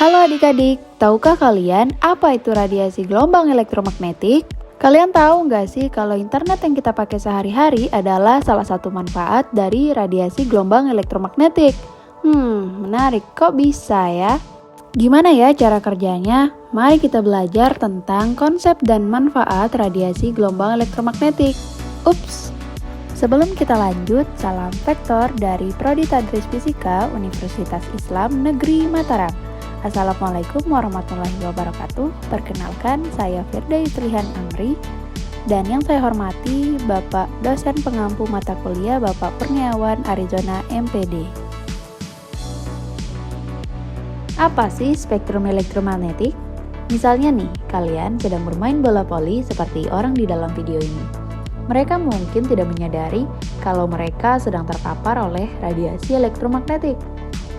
Halo adik-adik, tahukah kalian apa itu radiasi gelombang elektromagnetik? Kalian tahu nggak sih kalau internet yang kita pakai sehari-hari adalah salah satu manfaat dari radiasi gelombang elektromagnetik? Menarik, kok bisa ya? Gimana ya cara kerjanya? Mari kita belajar tentang konsep dan manfaat radiasi gelombang elektromagnetik. Ups! Sebelum kita lanjut, salam vektor dari Prodi Tadris Fisika Universitas Islam Negeri Mataram. Assalamualaikum warahmatullahi wabarakatuh. Perkenalkan, saya Firda Yusrihan Amri. Dan yang saya hormati, Bapak Dosen Pengampu Mata Kuliah Bapak Kurniawan Arizona MPD. Apa sih spektrum elektromagnetik? Misalnya nih, kalian sedang bermain bola voli seperti orang di dalam video ini. Mereka mungkin tidak menyadari kalau mereka sedang terpapar oleh radiasi elektromagnetik.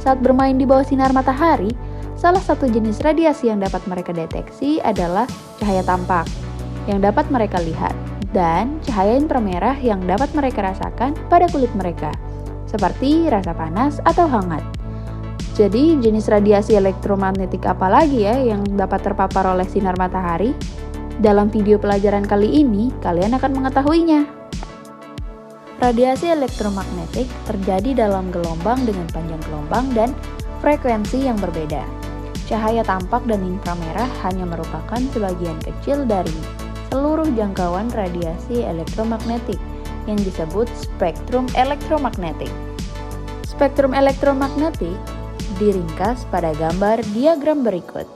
Saat bermain di bawah sinar matahari, salah satu jenis radiasi yang dapat mereka deteksi adalah cahaya tampak yang dapat mereka lihat dan cahaya inframerah yang dapat mereka rasakan pada kulit mereka, seperti rasa panas atau hangat. Jadi, jenis radiasi elektromagnetik apa lagi ya yang dapat terpapar oleh sinar matahari? Dalam video pelajaran kali ini, kalian akan mengetahuinya. Radiasi elektromagnetik terjadi dalam gelombang dengan panjang gelombang dan frekuensi yang berbeda. Cahaya tampak dan inframerah hanya merupakan sebagian kecil dari seluruh jangkauan radiasi elektromagnetik yang disebut spektrum elektromagnetik. Spektrum elektromagnetik diringkas pada gambar diagram berikut.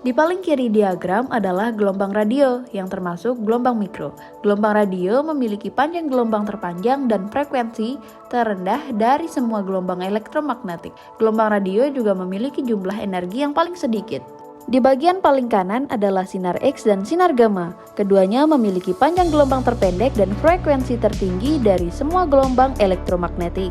Di paling kiri diagram adalah gelombang radio yang termasuk gelombang mikro. Gelombang radio memiliki panjang gelombang terpanjang dan frekuensi terendah dari semua gelombang elektromagnetik. Gelombang radio juga memiliki jumlah energi yang paling sedikit. Di bagian paling kanan adalah sinar X dan sinar gamma. Keduanya memiliki panjang gelombang terpendek dan frekuensi tertinggi dari semua gelombang elektromagnetik.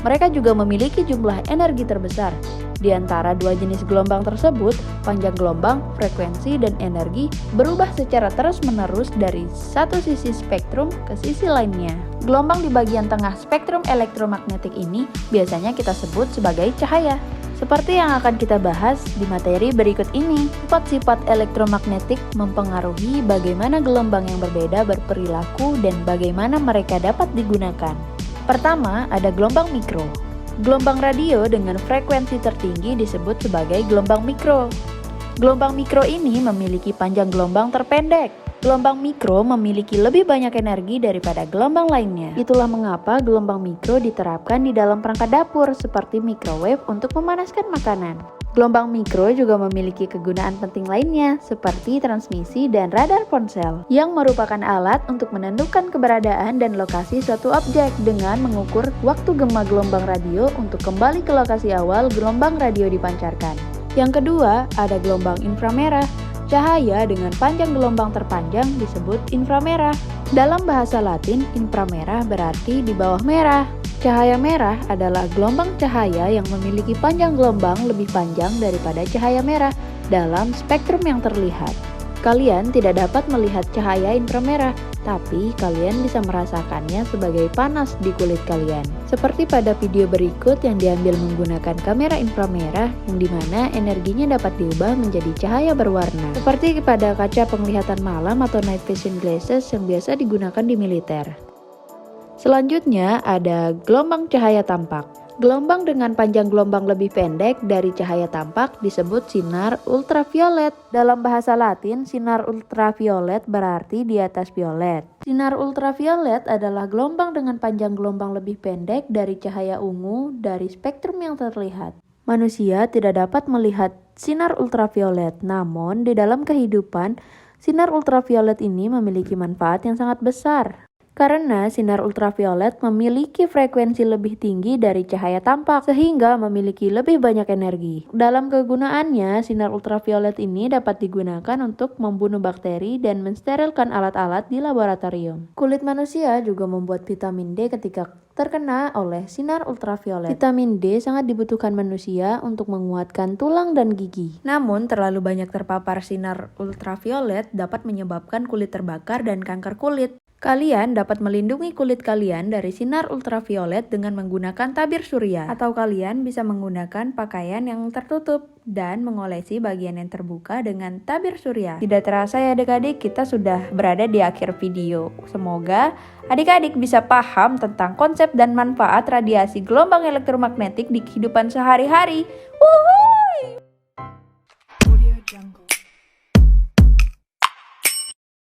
Mereka juga memiliki jumlah energi terbesar. Di antara dua jenis gelombang tersebut, panjang gelombang, frekuensi, dan energi berubah secara terus-menerus dari satu sisi spektrum ke sisi lainnya. Gelombang di bagian tengah spektrum elektromagnetik ini biasanya kita sebut sebagai cahaya. Seperti yang akan kita bahas di materi berikut ini, sifat-sifat elektromagnetik mempengaruhi bagaimana gelombang yang berbeda berperilaku dan bagaimana mereka dapat digunakan. Pertama, ada gelombang mikro. Gelombang radio dengan frekuensi tertinggi disebut sebagai gelombang mikro. Gelombang mikro ini memiliki panjang gelombang terpendek. Gelombang mikro memiliki lebih banyak energi daripada gelombang lainnya. Itulah mengapa gelombang mikro diterapkan di dalam perangkat dapur seperti microwave untuk memanaskan makanan. Gelombang mikro juga memiliki kegunaan penting lainnya seperti transmisi dan radar ponsel yang merupakan alat untuk menentukan keberadaan dan lokasi suatu objek dengan mengukur waktu gema gelombang radio untuk kembali ke lokasi awal gelombang radio dipancarkan. Yang kedua, ada gelombang inframerah. Cahaya dengan panjang gelombang terpanjang disebut inframerah. Dalam bahasa Latin, inframerah berarti di bawah merah. Cahaya merah adalah gelombang cahaya yang memiliki panjang gelombang lebih panjang daripada cahaya merah dalam spektrum yang terlihat. Kalian tidak dapat melihat cahaya inframerah, tapi kalian bisa merasakannya sebagai panas di kulit kalian. Seperti pada video berikut yang diambil menggunakan kamera inframerah yang dimana energinya dapat diubah menjadi cahaya berwarna. Seperti pada kaca penglihatan malam atau night vision glasses yang biasa digunakan di militer. Selanjutnya ada gelombang cahaya tampak. Gelombang dengan panjang gelombang lebih pendek dari cahaya tampak disebut sinar ultraviolet. Dalam bahasa Latin, sinar ultraviolet berarti di atas violet. Sinar ultraviolet adalah gelombang dengan panjang gelombang lebih pendek dari cahaya ungu dari spektrum yang terlihat. Manusia tidak dapat melihat sinar ultraviolet, namun di dalam kehidupan, sinar ultraviolet ini memiliki manfaat yang sangat besar. Karena sinar ultraviolet memiliki frekuensi lebih tinggi dari cahaya tampak, sehingga memiliki lebih banyak energi. Dalam kegunaannya, sinar ultraviolet ini dapat digunakan untuk membunuh bakteri dan mensterilkan alat-alat di laboratorium. Kulit manusia juga membuat vitamin D ketika terkena oleh sinar ultraviolet. Vitamin D sangat dibutuhkan manusia untuk menguatkan tulang dan gigi. Namun, terlalu banyak terpapar sinar ultraviolet dapat menyebabkan kulit terbakar dan kanker kulit. Kalian dapat melindungi kulit kalian dari sinar ultraviolet dengan menggunakan tabir surya, atau kalian bisa menggunakan pakaian yang tertutup dan mengolesi bagian yang terbuka dengan tabir surya. Tidak terasa ya adik-adik, kita sudah berada di akhir video. Semoga adik-adik bisa paham tentang konsep dan manfaat radiasi gelombang elektromagnetik di kehidupan sehari-hari. Wuhui! Audio Jungle.